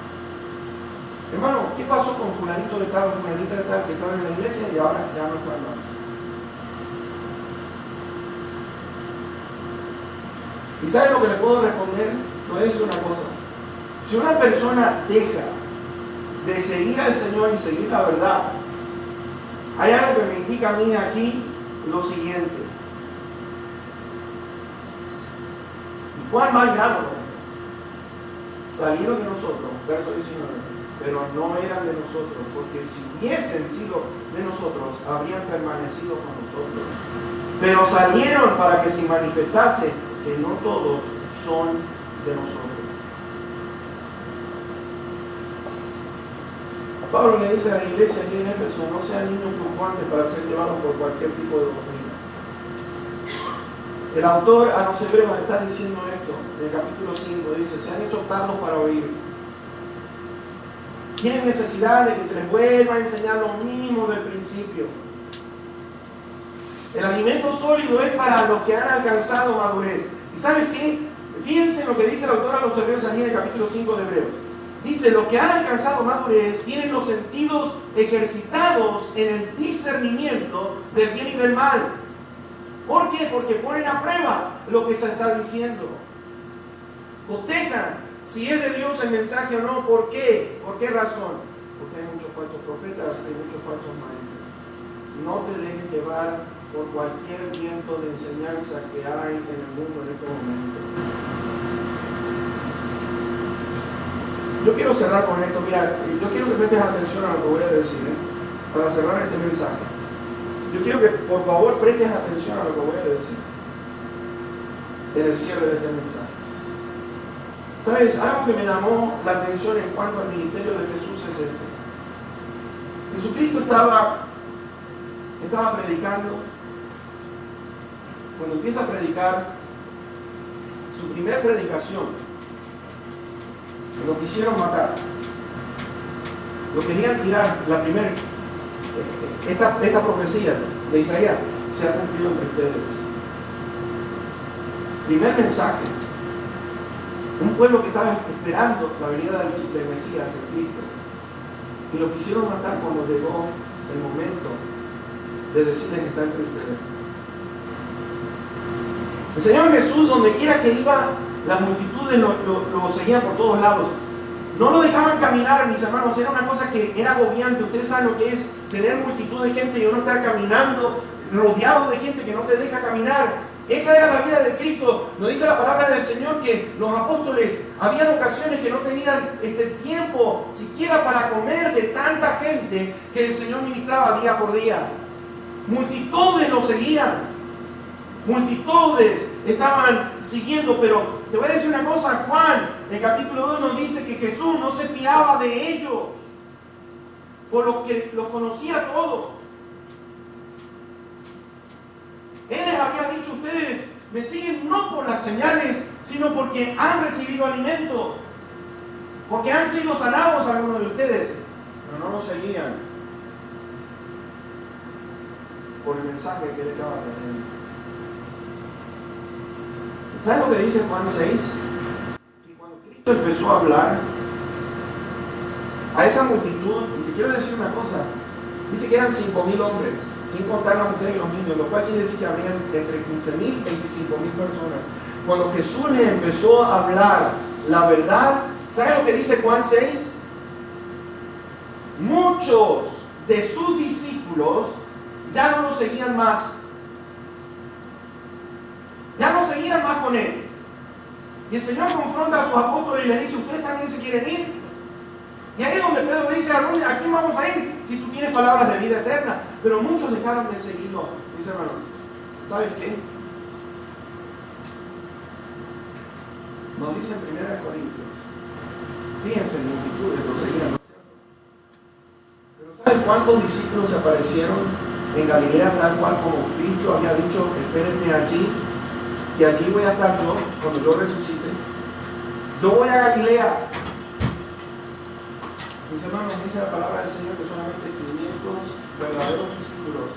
Hermano, ¿qué pasó con fulanito de tal o fulanita de tal que estaba en la iglesia y ahora ya no están más? ¿Y sabes lo que le puedo responder? Le voy a decir una cosa. Si una persona deja de seguir al Señor y seguir la verdad, hay algo que me indica a mí aquí lo siguiente. ¿Cuál mal grano? Salieron de nosotros, verso 19, pero no eran de nosotros, porque si hubiesen sido de nosotros, habrían permanecido con nosotros. Pero salieron para que se manifestase que no todos son de nosotros. Pablo le dice a la iglesia aquí en Éfeso: no sean niños fluctuantes para ser llevados por cualquier tipo de doctrina. El autor a los hebreos está diciendo esto, en el capítulo 5, dice, se han hecho tardos para oír. Tienen necesidad de que se les vuelva a enseñar lo mismo del principio. El alimento sólido es para los que han alcanzado madurez. ¿Y sabes qué? Fíjense en lo que dice el autor a los hebreos allí en el capítulo 5 de Hebreos. Dice, los que han alcanzado madurez tienen los sentidos ejercitados en el discernimiento del bien y del mal. ¿Por qué? Porque ponen a prueba lo que se está diciendo. Cotejan si es de Dios el mensaje o no. ¿Por qué? ¿Por qué razón? Porque hay muchos falsos profetas, hay muchos falsos maestros. No te dejes llevar por cualquier viento de enseñanza que hay en el mundo en este momento. Yo quiero cerrar con esto. Mira, yo quiero que prestes atención a lo que voy a decir, para cerrar este mensaje. Yo quiero que por favor prestes atención a lo que voy a decir en el cierre de este mensaje. ¿Sabes? Algo que me llamó la atención en cuanto al ministerio de Jesús es este. Jesucristo estaba predicando. Cuando empieza a predicar, su primera predicación, lo quisieron matar. Lo querían tirar. La primera, esta profecía de Isaías se ha cumplido entre ustedes. Primer mensaje. Un pueblo que estaba esperando la venida del Mesías, el Cristo. Y lo quisieron matar cuando llegó el momento de decirles que está entre ustedes. El Señor Jesús, donde quiera que iba, las multitudes lo seguían por todos lados. No lo dejaban caminar, mis hermanos. Era una cosa que era agobiante. Ustedes saben lo que es tener multitud de gente y uno estar caminando rodeado de gente que no te deja caminar. Esa era la vida de Cristo. Nos dice la palabra del Señor que los apóstoles habían ocasiones que no tenían tiempo siquiera para comer de tanta gente que el Señor ministraba día por día. Multitudes lo seguían. Multitudes estaban siguiendo, pero te voy a decir una cosa. Juan, en el capítulo 2 nos dice que Jesús no se fiaba de ellos, por lo que los conocía todos. Él les había dicho: ustedes me siguen no por las señales, sino porque han recibido alimento, porque han sido sanados algunos de ustedes, pero no lo seguían por el mensaje que él estaba teniendo. ¿Saben lo que dice Juan 6? Que cuando Cristo empezó a hablar a esa multitud, y te quiero decir una cosa, dice que eran 5,000 hombres, sin contar las mujeres y los niños, lo cual quiere decir que habían entre 15,000 y 25,000 personas. Cuando Jesús les empezó a hablar la verdad, ¿saben lo que dice Juan 6? Muchos de sus discípulos ya no lo seguían más. Ya no seguían más con él. Y el Señor confronta a sus apóstoles y les dice: ¿ustedes también se quieren ir? Y ahí es donde Pedro dice: ¿a quién vamos a ir? Si tú tienes palabras de vida eterna. Pero muchos dejaron de seguirlo. Dice, hermano, ¿sabes qué? Nos dice en 1 Corintios, fíjense, multitudes lo seguían, ¿no es cierto? Pero ¿saben cuántos discípulos se aparecieron en Galilea tal cual como Cristo había dicho: espérenme allí, y allí voy a estar yo cuando yo resucite? Yo voy a Galilea. Mis hermanos, dice la palabra del Señor que solamente 500 verdaderos discípulos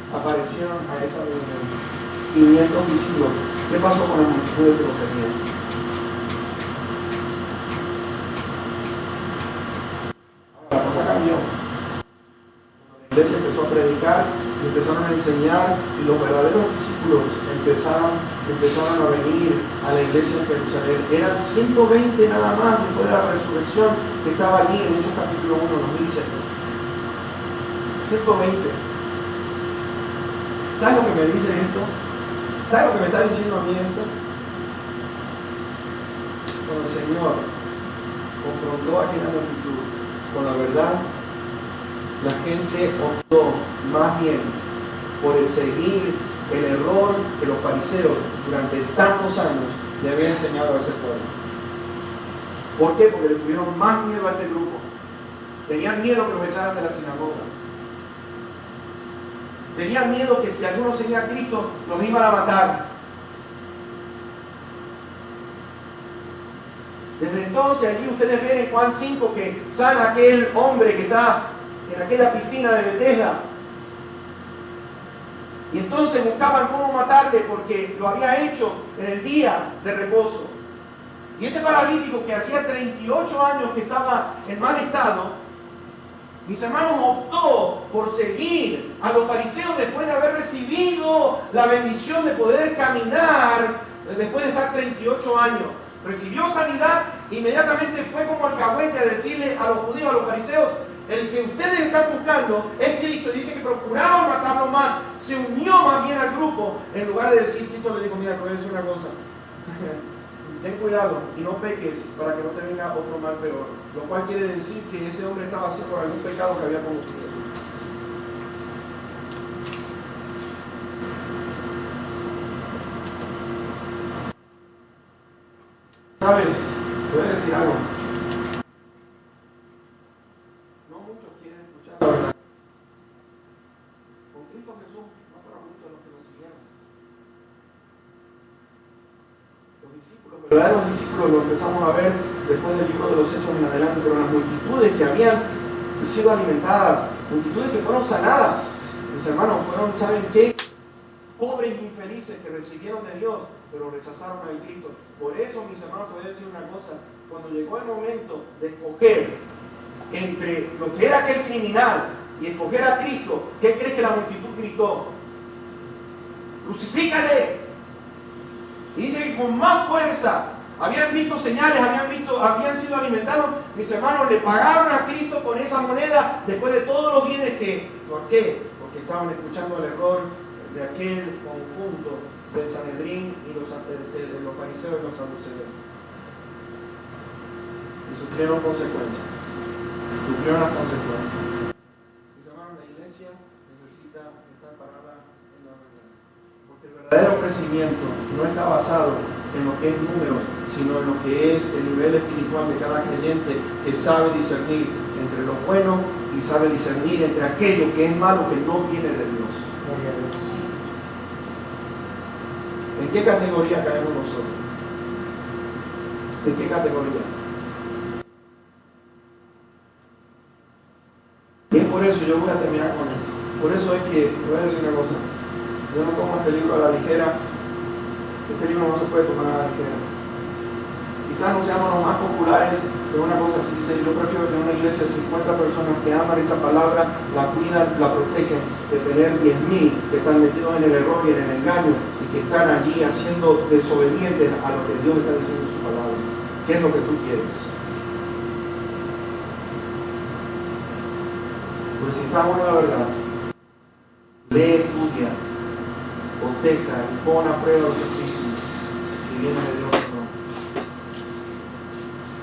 aparecieron a esa reunión. 500 discípulos. ¿Qué pasó con las multitudes que lo seguían? Ahora la cosa cambió. Cuando la iglesia empezó a predicar y empezaron a enseñar, y los verdaderos discípulos empezaron a venir a la iglesia en Jerusalén. Eran 120 nada más después de la resurrección que estaba allí en Hechos capítulo 1, nos dice. 120. ¿Sabes lo que me dice esto? ¿Sabes lo que me está diciendo a mí esto? Cuando el Señor confrontó a aquella multitud con la verdad, la gente optó más bien por el seguir el error que los fariseos durante tantos años le habían enseñado a ese pueblo. ¿Por qué? Porque le tuvieron más miedo a este grupo. Tenían miedo que los echaran de la sinagoga. Tenían miedo que si algunos seguían a Cristo, los iban a matar. Desde entonces, allí ustedes ven en Juan 5 que sana aquel hombre que está en aquella piscina de Betesda. Y entonces buscaban cómo matarle porque lo había hecho en el día de reposo. Y este paralítico que hacía 38 años que estaba en mal estado, mis hermanos, optó por seguir a los fariseos después de haber recibido la bendición de poder caminar después de estar 38 años. Recibió sanidad, inmediatamente fue como alcahuete a decirle a los judíos, a los fariseos: el que ustedes están buscando es Cristo. Dice que procuraban matarlo más, se unió más bien al grupo, en lugar de decir, Cristo le dijo: mira, te voy a decir una cosa, ten cuidado y no peques para que no te venga otro mal peor. Lo cual quiere decir que ese hombre estaba así por algún pecado que había cometido. ¿Sabes? Te voy a decir algo. No muchos quieren escuchar la verdad. Con Cristo Jesús no fueron muchos los que lo siguieron. Los discípulos, verdaderos discípulos, lo empezamos a ver después del libro de los Hechos en adelante, pero las multitudes que habían sido alimentadas, multitudes que fueron sanadas, mis hermanos, fueron, ¿saben qué? Pobres infelices que recibieron de Dios, pero rechazaron a Cristo. Por eso, mis hermanos, te voy a decir una cosa: cuando llegó el momento de escoger entre lo que era aquel criminal y escoger a Cristo, ¿qué crees que la multitud gritó? ¡Crucifícale! Y dice que con más fuerza habían visto señales, habían sido alimentados. Mis hermanos, le pagaron a Cristo con esa moneda después de todos los bienes que... ¿Por qué? Porque estaban escuchando el error de aquel conjunto del Sanedrín y de los fariseos y los saduceos. Y sufrieron consecuencias. Sufrieron las consecuencias. Mis hermanos, la iglesia necesita estar parada en la verdad. Porque el verdadero crecimiento no está basado en lo que es número, sino en lo que es el nivel espiritual de cada creyente, que sabe discernir entre lo bueno y sabe discernir entre aquello que es malo, que no viene de Dios. ¿En qué categoría caemos nosotros? ¿En qué categoría? Y es por eso, yo voy a terminar con esto. Por eso es que, te voy a decir una cosa: yo no tomo este libro a la ligera. Este libro no se puede tomar a la ligera. Quizás no seamos los más populares, pero una cosa sí sé: yo prefiero tener una iglesia de 50 personas que aman esta palabra, la cuidan, la protegen, de tener 10.000 que están metidos en el error y en el engaño y que están allí haciendo desobedientes a lo que Dios está diciendo en su palabra. ¿Qué es lo que tú quieres? Pues si estamos en la verdad, lee, estudia, coteja y pon a prueba los espíritus, si viene de Dios o no.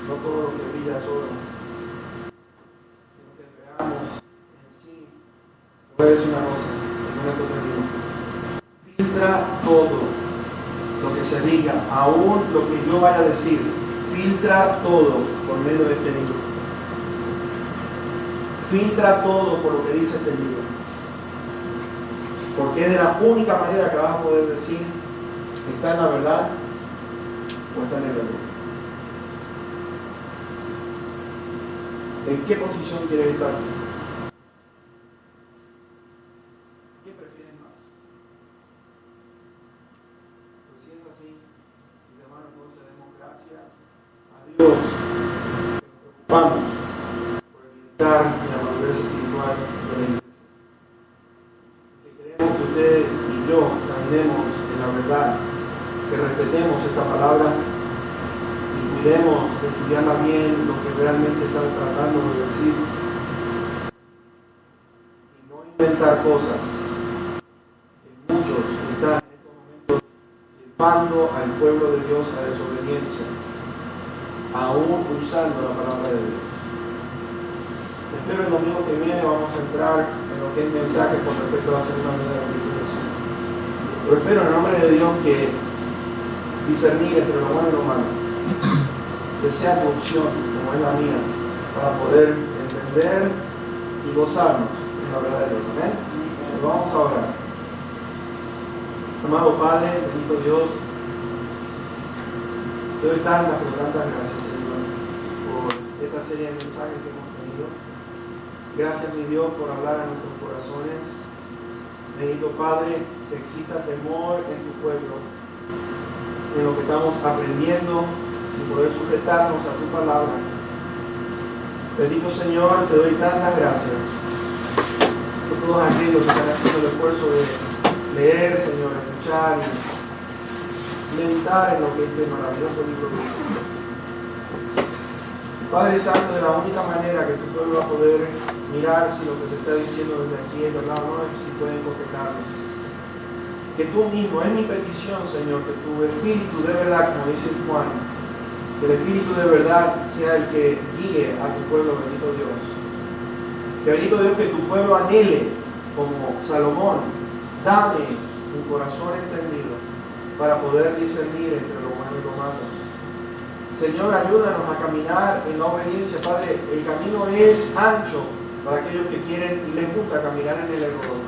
No todo lo que brilla es oro, sino que veamos en sí. Voy a decir una cosa, en esto termino. Filtra todo lo que se diga, aún lo que yo vaya a decir. Filtra todo por medio de este libro. Filtra todo por lo que dice este libro. Porque es de la única manera que vas a poder decir: ¿está en la verdad o está en el error? ¿En qué posición quieres estar? ¿Qué prefieres más? Pues si es así, mis hermanos, entonces demos gracias a Dios. Nos preocupamos por el bienestar y la madurez espiritual de la iglesia. Que queremos que usted y yo caminemos en la verdad, que respetemos esta palabra y cuidemos de estudiarla bien, lo que realmente está tratando de decir, y no inventar cosas que muchos están en estos momentos llevando al pueblo de Dios a desobediencia, aún usando la palabra de Dios. Espero el domingo que viene vamos a entrar en lo que es mensaje con respecto a la segunda venida de Cristo Jesús. Pero espero en el nombre de Dios que discernir entre lo bueno y lo malo, que sea tu opción, como es la mía, para poder entender y gozarnos en la verdad de Dios. Amén. Pero vamos a orar. Amado Padre, bendito Dios, te doy tantas, pero tantas gracias, Señor, por esta serie de mensajes que hemos tenido. Gracias, mi Dios, por hablar a nuestros corazones. Bendito Padre, que exista temor en tu pueblo, en lo que estamos aprendiendo y poder sujetarnos a tu palabra. Bendito Señor, te doy tantas gracias por todos aquellos que están haciendo el esfuerzo de leer, Señor, escuchar y meditar en lo que este maravilloso libro dice. Padre Santo, de la única manera que tu pueblo va a poder mirar si lo que se está diciendo desde aquí es verdad o no, es si pueden cotejarlo. Que tú mismo, es mi petición, Señor, que tu Espíritu de verdad, como dice Juan, que el Espíritu de verdad sea el que guíe a tu pueblo, bendito Dios. Que bendito Dios, que tu pueblo anhele, como Salomón, dame un corazón entendido para poder discernir entre lo bueno y lo malo. Señor, ayúdanos a caminar en la obediencia. Padre, el camino es ancho para aquellos que quieren y les gusta caminar en el error.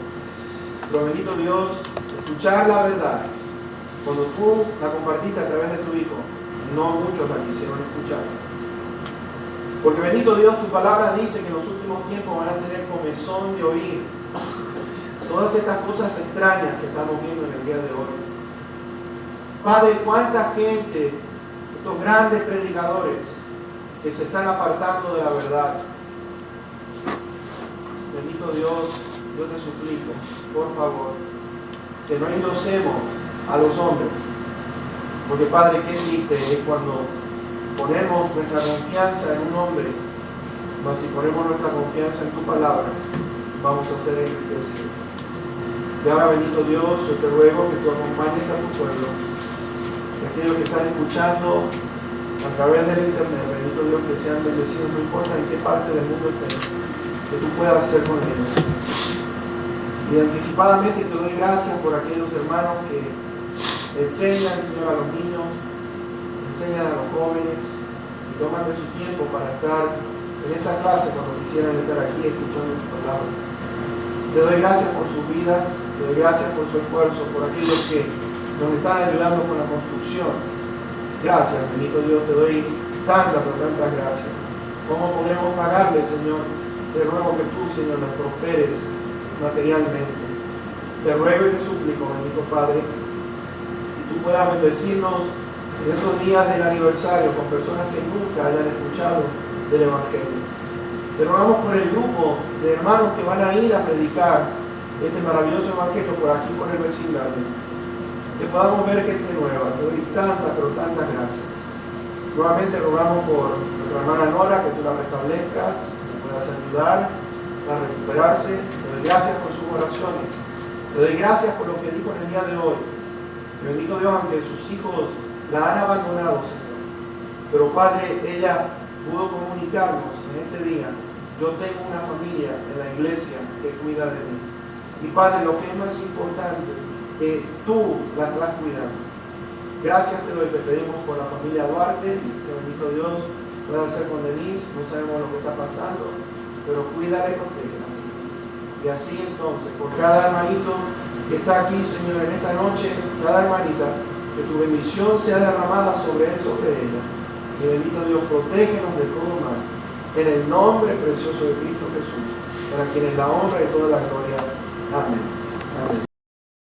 Pero bendito Dios, escuchar la verdad, cuando tú la compartiste a través de tu Hijo, no muchos la quisieron escuchar. Porque bendito Dios, tu palabra dice que en los últimos tiempos van a tener comezón de oír todas estas cosas extrañas que estamos viendo en el día de hoy. Padre, cuánta gente, estos grandes predicadores que se están apartando de la verdad. Bendito Dios, yo te suplico, por favor, que no endosemos a los hombres. Porque Padre, qué triste es cuando ponemos nuestra confianza en un hombre, mas si ponemos nuestra confianza en tu palabra, vamos a ser enriquecidos. Y ahora, bendito Dios, yo te ruego que tú acompañes a tu pueblo, que aquellos que están escuchando a través del internet, bendito Dios, que sean bendecidos, no importa en qué parte del mundo estén, que tú puedas hacer con ellos. Y anticipadamente te doy gracias por aquellos hermanos que enseñan, Señor, a los niños, enseñan a los jóvenes y toman de su tiempo para estar en esa clase cuando quisieran estar aquí escuchando tu palabra. Te doy gracias por sus vidas, te doy gracias por su esfuerzo, por aquellos que nos están ayudando con la construcción. Gracias, bendito Dios, te doy tantas gracias. ¿Cómo podremos pagarle, Señor? Te ruego que tú, Señor, nos prosperes materialmente. Te ruego y te suplico, bendito Padre, que tú puedas bendecirnos en esos días del aniversario con personas que nunca hayan escuchado del Evangelio. Te rogamos por el grupo de hermanos que van a ir a predicar este maravilloso Evangelio por aquí, por el vecindario. Que podamos ver gente nueva. Te doy tantas, pero tantas gracias. Nuevamente rogamos por nuestra hermana Nora, que tú la restablezcas, que puedas ayudar a recuperarse. Te doy gracias por sus oraciones. Te doy gracias por lo que dijo en el día de hoy. Bendito Dios, aunque sus hijos la han abandonado, Señor. Pero Padre, ella pudo comunicarnos en este día: yo tengo una familia en la iglesia que cuida de mí. Y Padre, lo que es más importante, que tú la estás cuidando. Gracias te doy, te pedimos por la familia Duarte, que bendito Dios pueda ser con Denise, no sabemos lo que está pasando, pero cuídala y protégela, Señor. Y así entonces, por cada hermanito que está aquí, Señor, en esta noche, cada hermanita, que tu bendición sea derramada sobre él, sobre ella. Y bendito Dios, protégenos de todo mal. En el nombre precioso de Cristo Jesús, para quien es la honra y toda la gloria. Amén. Amén.